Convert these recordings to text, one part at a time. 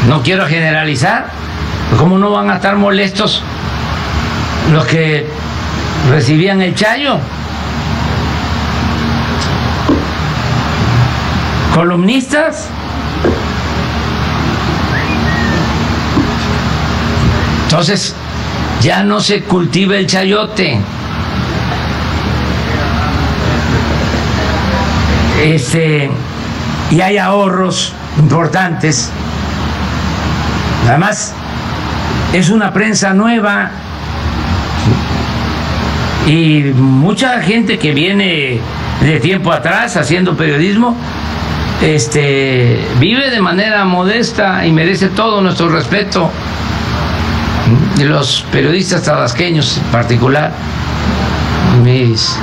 No quiero generalizar. ¿Cómo no van a estar molestos los que recibían el chayo? Columnistas. Entonces, ya no se cultiva el chayote. Y hay ahorros importantes. Además, es una prensa nueva y mucha gente que viene de tiempo atrás haciendo periodismo vive de manera modesta y merece todo nuestro respeto. Y los periodistas tabasqueños en particular, mis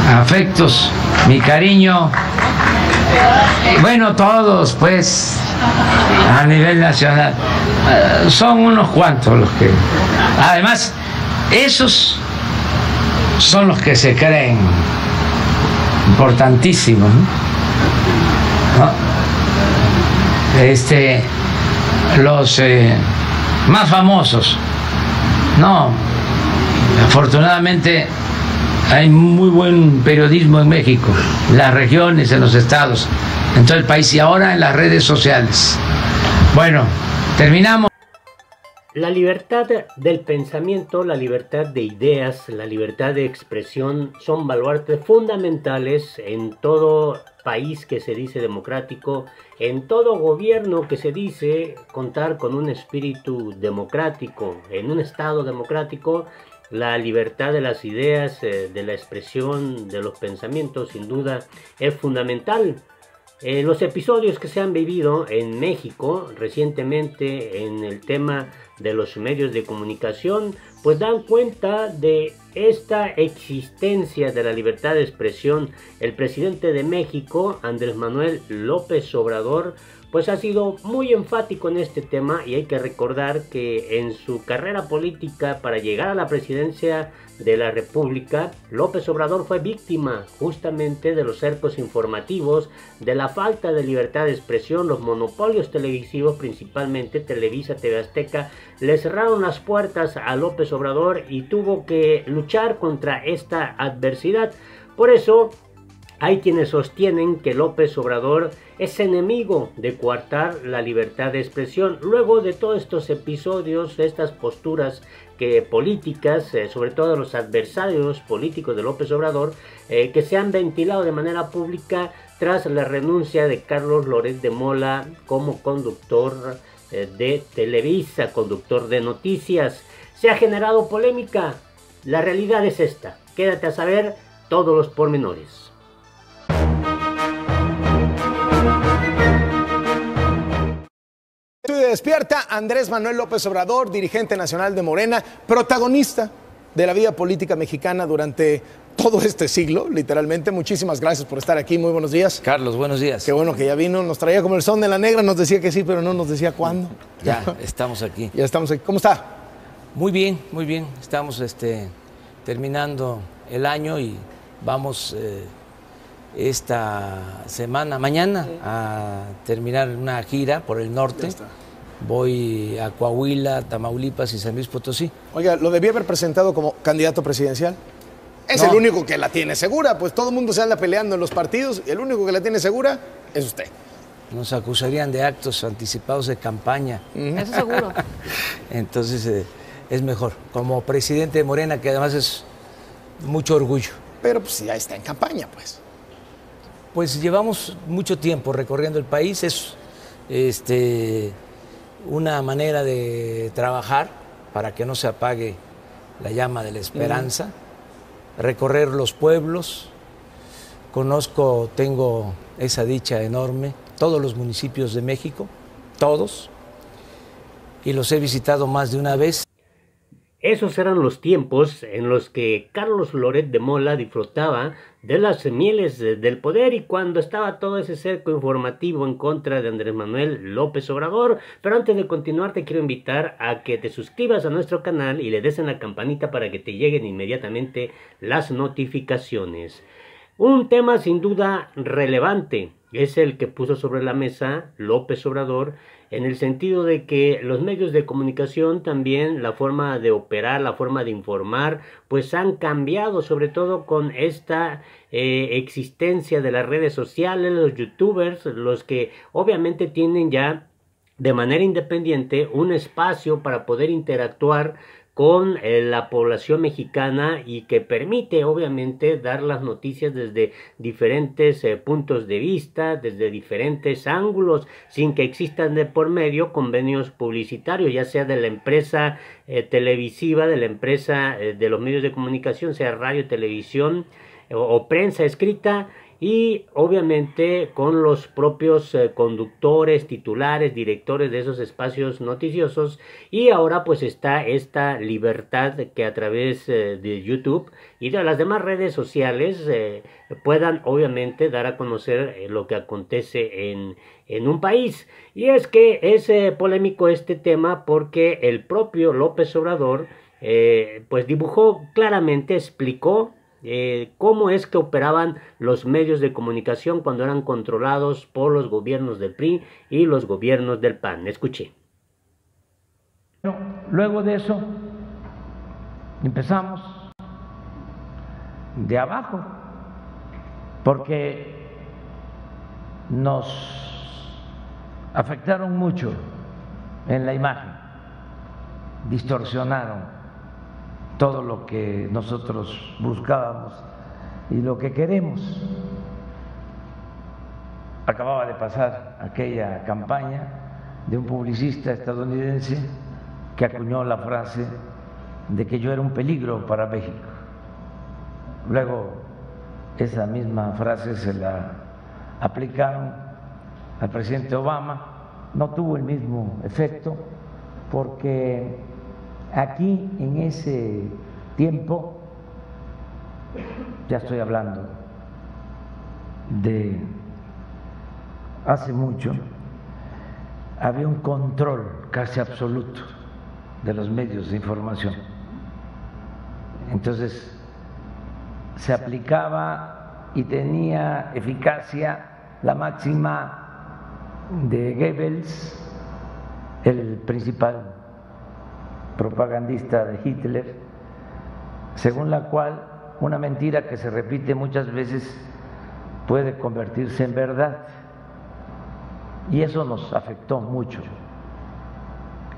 afectos, mi cariño, bueno, todos pues a nivel nacional, son unos cuantos los que, además, esos son los que se creen importantísimos, ¿no? Los más famosos, no, afortunadamente hay muy buen periodismo en México, en las regiones, en los estados, en todo el país y ahora en las redes sociales. Bueno, terminamos. La libertad del pensamiento, la libertad de ideas, la libertad de expresión son baluartes fundamentales en todo país que se dice democrático, en todo gobierno que se dice contar con un espíritu democrático, en un estado democrático. La libertad de las ideas, de la expresión, de los pensamientos, sin duda es fundamental. Los episodios que se han vivido en México recientemente en el tema de los medios de comunicación, pues dan cuenta de esta existencia de la libertad de expresión. El presidente de México, Andrés Manuel López Obrador, pues ha sido muy enfático en este tema y hay que recordar que en su carrera política para llegar a la presidencia de la República, López Obrador fue víctima justamente de los cercos informativos, de la falta de libertad de expresión. Los monopolios televisivos, principalmente Televisa, TV Azteca, le cerraron las puertas a López Obrador y tuvo que luchar contra esta adversidad. Por eso hay quienes sostienen que López Obrador es enemigo de coartar la libertad de expresión. Luego de todos estos episodios, estas posturas políticas, sobre todo los adversarios políticos de López Obrador, que se han ventilado de manera pública tras la renuncia de Carlos Loret de Mola como conductor de Televisa, conductor de noticias. Se ha generado polémica. La realidad es esta. Quédate a saber todos los pormenores. Despierta, Andrés Manuel López Obrador, dirigente nacional de Morena, protagonista de la vida política mexicana durante todo este siglo, literalmente. Muchísimas gracias por estar aquí, muy buenos días. Carlos, buenos días. Qué bueno que ya vino, nos traía como el son de la negra, nos decía que sí, pero no nos decía cuándo. Ya, estamos aquí. Ya estamos aquí. ¿Cómo está? Muy bien, muy bien. Estamos terminando el año y vamos esta semana, mañana, a terminar una gira por el norte. Voy a Coahuila, Tamaulipas y San Luis Potosí. Oiga, ¿lo debía haber presentado como candidato presidencial? Es el único que la tiene segura, pues todo el mundo se anda peleando en los partidos y el único que la tiene segura es usted. Nos acusarían de actos anticipados de campaña. Eso seguro. Entonces es mejor, como presidente de Morena, que además es mucho orgullo. Pero pues ya está en campaña, pues. Pues llevamos mucho tiempo recorriendo el país, es una manera de trabajar para que no se apague la llama de la esperanza, recorrer los pueblos. Tengo esa dicha enorme, todos los municipios de México, todos, y los he visitado más de una vez. Esos eran los tiempos en los que Carlos Loret de Mola disfrutaba de las mieles del poder y cuando estaba todo ese cerco informativo en contra de Andrés Manuel López Obrador. Pero antes de continuar te quiero invitar a que te suscribas a nuestro canal y le des en la campanita para que te lleguen inmediatamente las notificaciones. Un tema sin duda relevante. es el que puso sobre la mesa López Obrador, en el sentido de que los medios de comunicación también, la forma de operar, la forma de informar, pues han cambiado, sobre todo con esta existencia de las redes sociales, los youtubers, los que obviamente tienen ya de manera independiente un espacio para poder interactuar con la población mexicana y que permite obviamente dar las noticias desde diferentes puntos de vista, desde diferentes ángulos, sin que existan de por medio convenios publicitarios, ya sea de la empresa televisiva, de la empresa de los medios de comunicación, sea radio, televisión o prensa escrita, y obviamente con los propios conductores, titulares, directores de esos espacios noticiosos. Y ahora pues está esta libertad que a través de YouTube y de las demás redes sociales puedan obviamente dar a conocer lo que acontece en un país. Y es que es polémico este tema porque el propio López Obrador pues dibujó claramente, explicó cómo es que operaban los medios de comunicación cuando eran controlados por los gobiernos del PRI y los gobiernos del PAN. Escuché. Luego de eso empezamos de abajo, porque nos afectaron mucho en la imagen, distorsionaron todo lo que nosotros buscábamos y lo que queremos. Acababa de pasar aquella campaña de un publicista estadounidense que acuñó la frase de que yo era un peligro para México. Luego esa misma frase se la aplicaron al presidente Obama. No tuvo el mismo efecto porque aquí en ese tiempo, ya estoy hablando de hace mucho, había un control casi absoluto de los medios de información. Entonces se aplicaba y tenía eficacia la máxima de Goebbels, el principal propagandista de Hitler, según la cual una mentira que se repite muchas veces puede convertirse en verdad, y eso nos afectó mucho.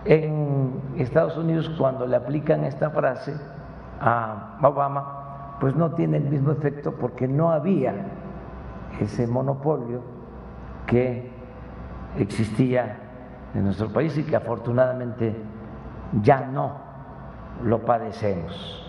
En Estados Unidos, cuando le aplican esta frase a Obama, pues no tiene el mismo efecto porque no había ese monopolio que existía en nuestro país y que afortunadamente ya no lo padecemos.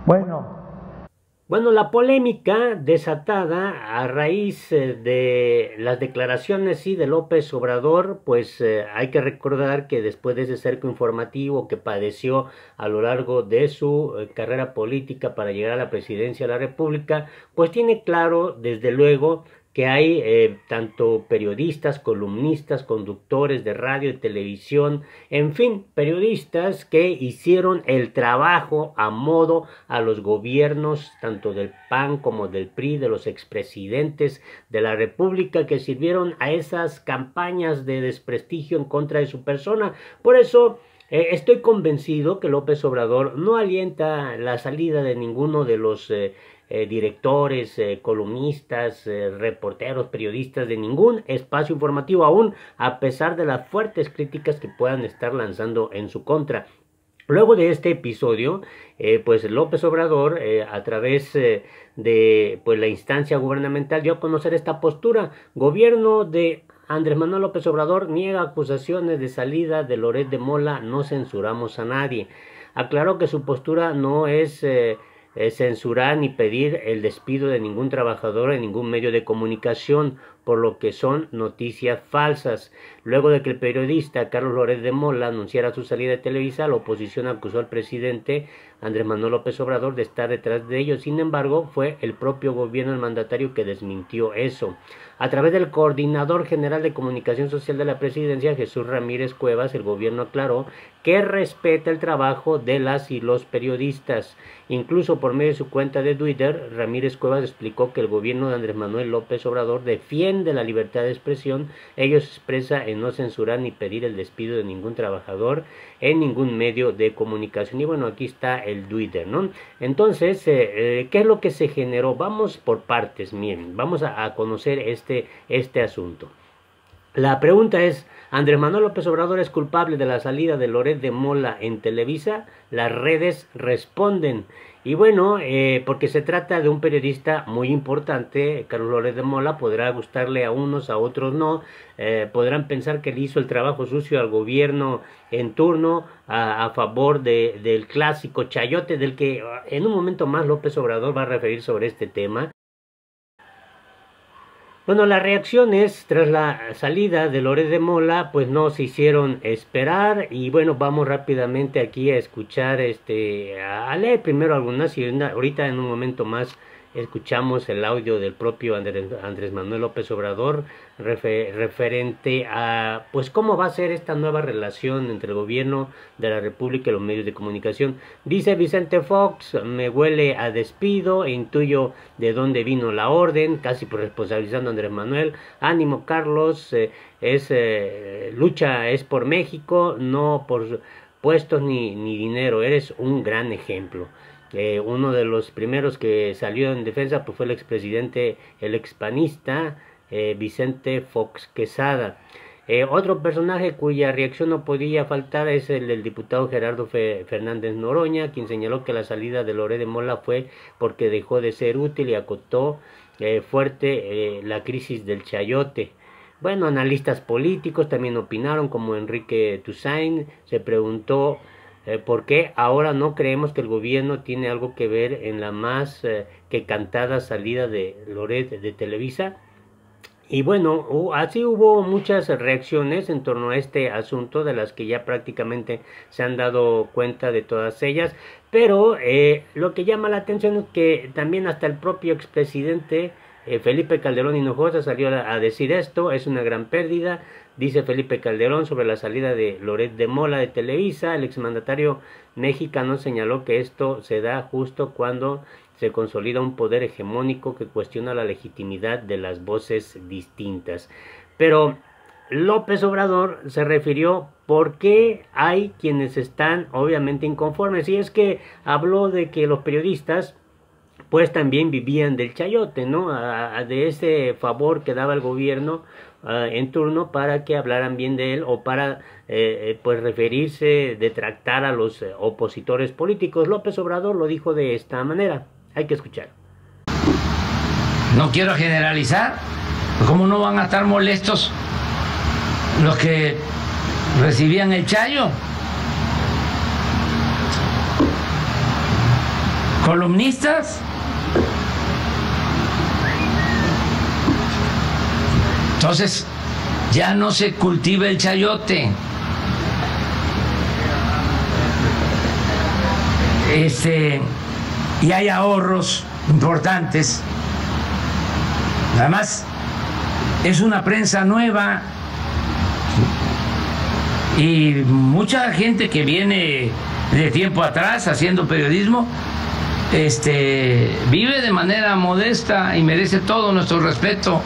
Bueno, la polémica desatada a raíz de las declaraciones de López Obrador, pues hay que recordar que después de ese cerco informativo que padeció a lo largo de su carrera política para llegar a la presidencia de la República, pues tiene claro, desde luego, que hay tanto periodistas, columnistas, conductores de radio y televisión, en fin, periodistas que hicieron el trabajo a modo a los gobiernos, tanto del PAN como del PRI, de los expresidentes de la República, que sirvieron a esas campañas de desprestigio en contra de su persona. Por eso estoy convencido que López Obrador no alienta la salida de ninguno de los directores, columnistas, reporteros, periodistas de ningún espacio informativo, aún a pesar de las fuertes críticas que puedan estar lanzando en su contra. Luego de este episodio, pues López Obrador, a través de pues la instancia gubernamental, dio a conocer esta postura. Gobierno de Andrés Manuel López Obrador niega acusaciones de salida de Loret de Mola, no censuramos a nadie. Aclaró que su postura no es censurar ni pedir el despido de ningún trabajador en ningún medio de comunicación, por lo que son noticias falsas. Luego de que el periodista Carlos Loret de Mola anunciara su salida de Televisa, la oposición acusó al presidente Andrés Manuel López Obrador de estar detrás de ello. Sin embargo, fue el propio gobierno del mandatario que desmintió eso. A través del Coordinador General de Comunicación Social de la Presidencia, Jesús Ramírez Cuevas, el gobierno aclaró que respeta el trabajo de las y los periodistas. Incluso por medio de su cuenta de Twitter, Ramírez Cuevas explicó que el gobierno de Andrés Manuel López Obrador defiende la libertad de expresión. Ello se expresa en no censurar ni pedir el despido de ningún trabajador en ningún medio de comunicación. Y bueno, aquí está el Twitter, ¿no? Entonces, ¿qué es lo que se generó? Vamos por partes, miren, vamos a conocer este asunto. La pregunta es, ¿Andrés Manuel López Obrador es culpable de la salida de Loret de Mola en Televisa? Las redes responden. Y bueno, porque se trata de un periodista muy importante, Carlos Loret de Mola, podrá gustarle a unos, a otros no, podrán pensar que le hizo el trabajo sucio al gobierno en turno a favor del clásico chayote, del que en un momento más López Obrador va a referir sobre este tema. Bueno, las reacciones tras la salida de Loret de Mola pues no se hicieron esperar y bueno, vamos rápidamente aquí a escuchar, a leer primero algunas y ahorita en un momento más escuchamos el audio del propio Andrés Manuel López Obrador referente a pues cómo va a ser esta nueva relación entre el gobierno de la República y los medios de comunicación. Dice Vicente Fox, me huele a despido e intuyo de dónde vino la orden, casi por responsabilizando a Andrés Manuel. Ánimo Carlos, lucha es por México, no por puestos ni dinero, eres un gran ejemplo. Uno de los primeros que salió en defensa pues fue el expresidente, el expanista Vicente Fox Quesada. Otro personaje cuya reacción no podía faltar es el del diputado Gerardo Fernández Noroña, quien señaló que la salida de Loret de Mola fue porque dejó de ser útil y acotó fuerte la crisis del chayote. Bueno, analistas políticos también opinaron, como Enrique Toussaint se preguntó ¿por qué ahora no creemos que el gobierno tiene algo que ver en la más que cantada salida de Loret de Televisa? Y bueno, así hubo muchas reacciones en torno a este asunto, de las que ya prácticamente se han dado cuenta de todas ellas, pero lo que llama la atención es que también hasta el propio expresidente Felipe Calderón Hinojosa salió a decir esto, es una gran pérdida. Dice Felipe Calderón sobre la salida de Loret de Mola de Televisa. El exmandatario mexicano señaló que esto se da justo cuando se consolida un poder hegemónico que cuestiona la legitimidad de las voces distintas. Pero López Obrador se refirió por qué hay quienes están obviamente inconformes, y es que habló de que los periodistas pues también vivían del chayote, ¿no? De ese favor que daba el gobierno en turno para que hablaran bien de él o para pues referirse, detractar a los opositores políticos. López Obrador lo dijo de esta manera. Hay que escuchar. No quiero generalizar, ¿cómo no van a estar molestos los que recibían el chayo? Columnistas. Entonces, ya no se cultiva el chayote. Y hay ahorros importantes. Además, es una prensa nueva y mucha gente que viene de tiempo atrás haciendo periodismo vive de manera modesta y merece todo nuestro respeto.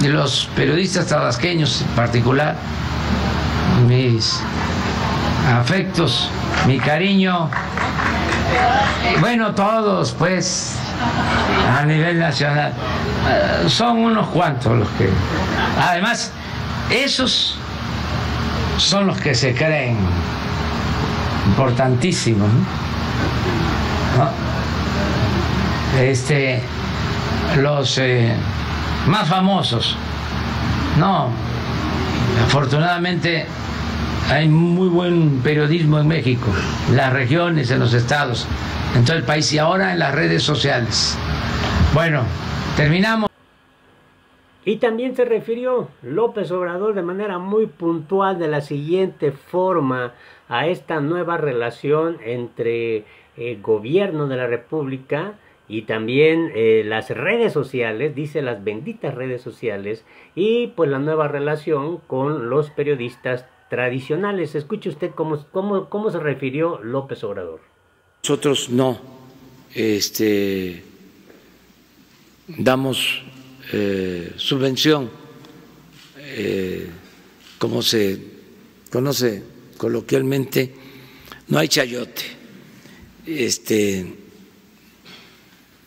De los periodistas tabasqueños en particular, mis afectos, mi cariño, bueno, todos pues a nivel nacional, son unos cuantos los que, además, esos son los que se creen importantísimos, ¿no? Los más famosos, no, afortunadamente hay muy buen periodismo en México, en las regiones, en los estados, en todo el país y ahora en las redes sociales. Bueno, terminamos. Y también se refirió López Obrador de manera muy puntual de la siguiente forma a esta nueva relación entre el gobierno de la República y también las redes sociales, dice las benditas redes sociales, y pues la nueva relación con los periodistas tradicionales. Escuche usted cómo se refirió López Obrador. Nosotros no damos subvención, como se conoce coloquialmente, no hay chayote,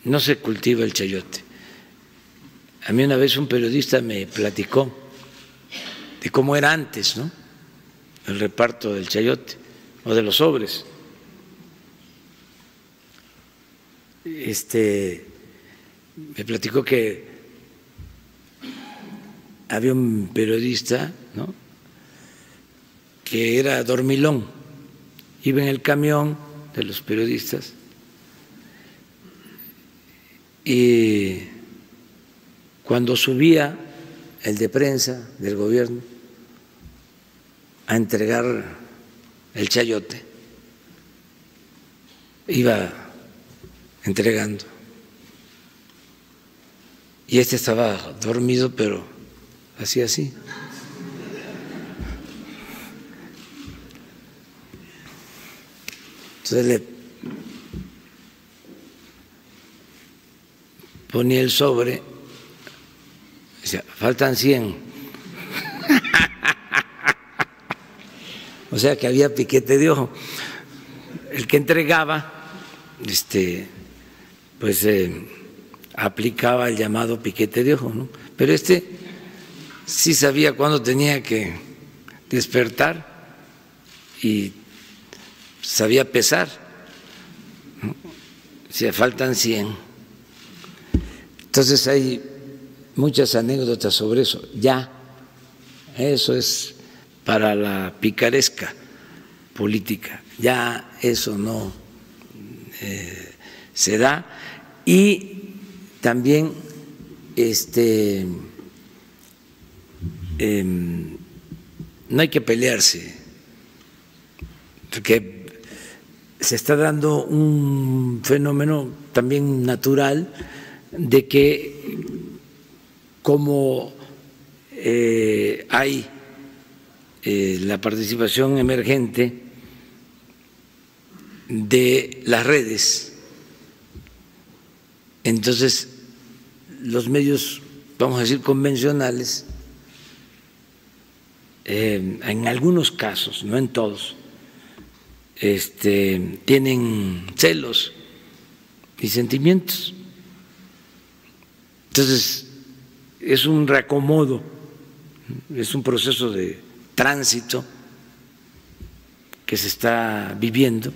no se cultiva el chayote. A mí una vez un periodista me platicó de cómo era antes, ¿no?, el reparto del chayote o de los sobres. Me platicó que había un periodista, ¿no?, que era dormilón, iba en el camión de los periodistas y cuando subía el de prensa del gobierno a entregar el chayote, iba entregando. Y estaba dormido, pero hacía así. Entonces le ponía el sobre, decía, faltan 100. O sea que había piquete de ojo. El que entregaba, pues aplicaba el llamado piquete de ojo, ¿no? Pero sí sabía cuándo tenía que despertar y sabía pesar, ¿no? Si faltan 100. Entonces hay muchas anécdotas sobre eso. Ya, eso es para la picaresca política. Ya eso no se da. Y también no hay que pelearse, porque se está dando un fenómeno también natural de que como hay la participación emergente de las redes, entonces los medios, vamos a decir, convencionales, en algunos casos, no en todos, tienen celos y sentimientos. Entonces, es un reacomodo, es un proceso de tránsito que se está viviendo